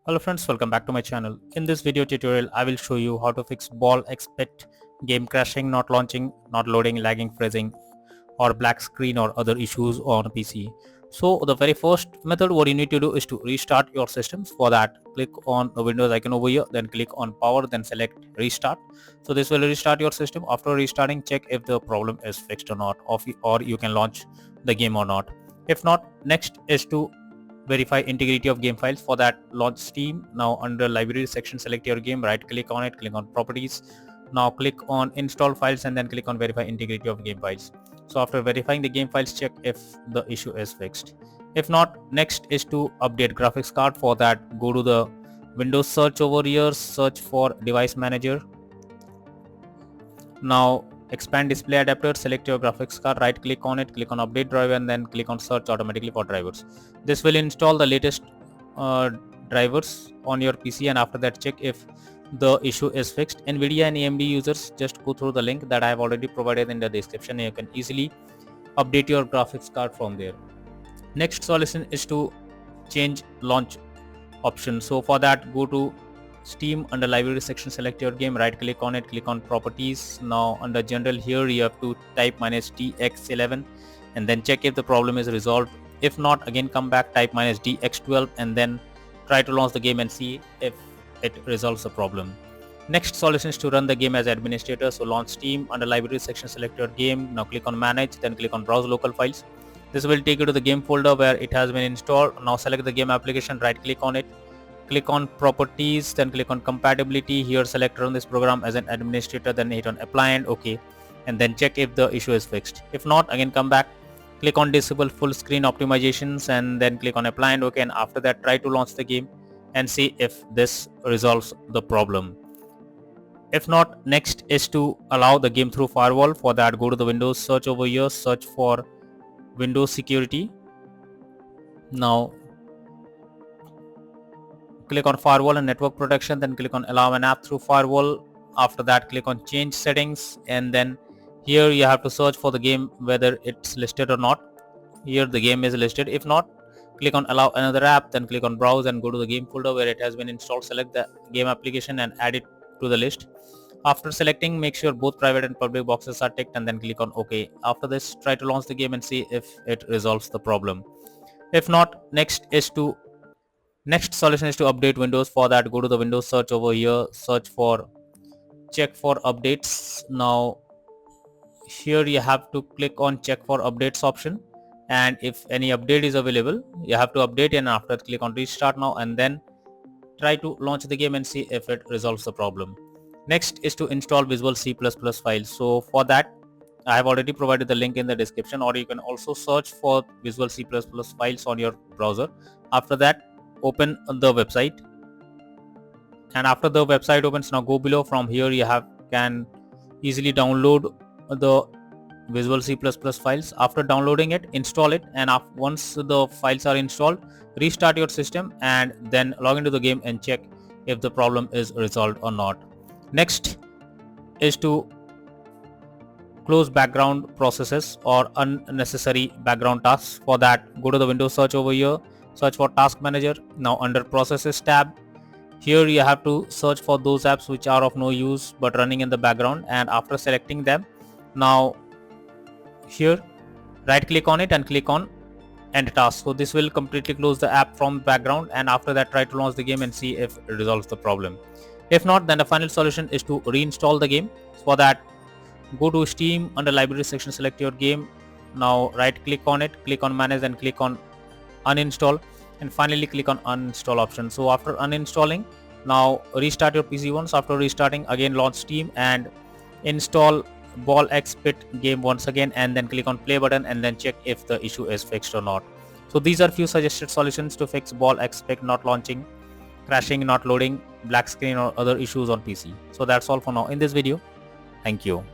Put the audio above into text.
Hello friends, welcome back to my channel. In this video tutorial, I will show you how to fix ball expect, game crashing, not launching, not loading, lagging, freezing, or black screen or other issues on PC. So the very first method what you need to do is to restart your systems. For that, click on the Windows icon over here, then click on power, then select restart. So this will restart your system. After restarting, check if the problem is fixed or not, or you can launch the game or not. If not, next is to verify integrity of game files. For that, launch Steam. Now under library section, select your game, right click on it, click on properties. Now click on install files and then click on verify integrity of game files. So after verifying the game files, check if the issue is fixed. If not, next is to update graphics card. For that, go to the Windows search over here, search for device manager. Now expand display adapter, select your graphics card, right click on it, click on update driver and then click on search automatically for drivers. This will install the latest drivers on your PC, and after that check if the issue is fixed. Nvidia and AMD users, just go through the link that I have already provided in the description and you can easily update your graphics card from there. Next solution is to change launch option. So for that, go to Steam, under library section, select your game, right click on it, click on properties. Now under general, here you have to type -dx11 and then check if the problem is resolved. If not, again come back, type -dx12 and then try to launch the game and see if it resolves the problem. Next solution is to run the game as administrator. So launch Steam, under library section, select your game, now click on manage, then click on browse local files. This will take you to the game folder where it has been installed. Now select the game application, right click on it, click on properties, then click on compatibility. Here select run this program as an administrator, then hit on apply and OK, and then check if the issue is fixed. If not, again come back, click on disable full screen optimizations and then click on apply and OK, and after that try to launch the game and see if this resolves the problem. If not, next is to allow the game through firewall. For that, go to the Windows search over here, search for Windows security. Now click on firewall and network protection, then click on allow an app through firewall. After that, click on change settings and then here you have to search for the game whether it's listed or not. Here the game is listed. If not, click on allow another app, then click on browse and go to the game folder where it has been installed. Select the game application and add it to the list. After selecting, make sure both private and public boxes are ticked and then click on OK. After this, try to launch the game and see if it resolves the problem. If not, next solution is to update Windows. For that, go to the Windows search over here, search for check for updates. Now here you have to click on check for updates option, and if any update is available you have to update, and after click on restart now and then try to launch the game and see if it resolves the problem. Next is to install Visual C++ files. So for that, I have already provided the link in the description, or you can also search for Visual C++ files on your browser. After that, open the website, and after the website opens, now go below. From here you can easily download the Visual C++ files. After downloading it, install it, and once the files are installed, restart your system and then log into the game and check if the problem is resolved or not. Next is to close background processes or unnecessary background tasks. For that, go to the Windows search over here, search for task manager. Now under processes tab, here you have to search for those apps which are of no use but running in the background, and after selecting them, now here right click on it and click on end task. So this will completely close the app from background, and after that try to launch the game and see if it resolves the problem. If not, then the final solution is to reinstall the game. For that, go to Steam, under library section, select your game. Now right click on it, click on manage and click on uninstall, and finally click on uninstall option. So after uninstalling, now restart your PC once. After restarting, again launch Steam and install ball expect game once again, and then click on play button and then check if the issue is fixed or not. So these are few suggested solutions to fix ball expect, not launching, crashing, not loading, black screen or other issues on PC. So that's all for now in this video. Thank you.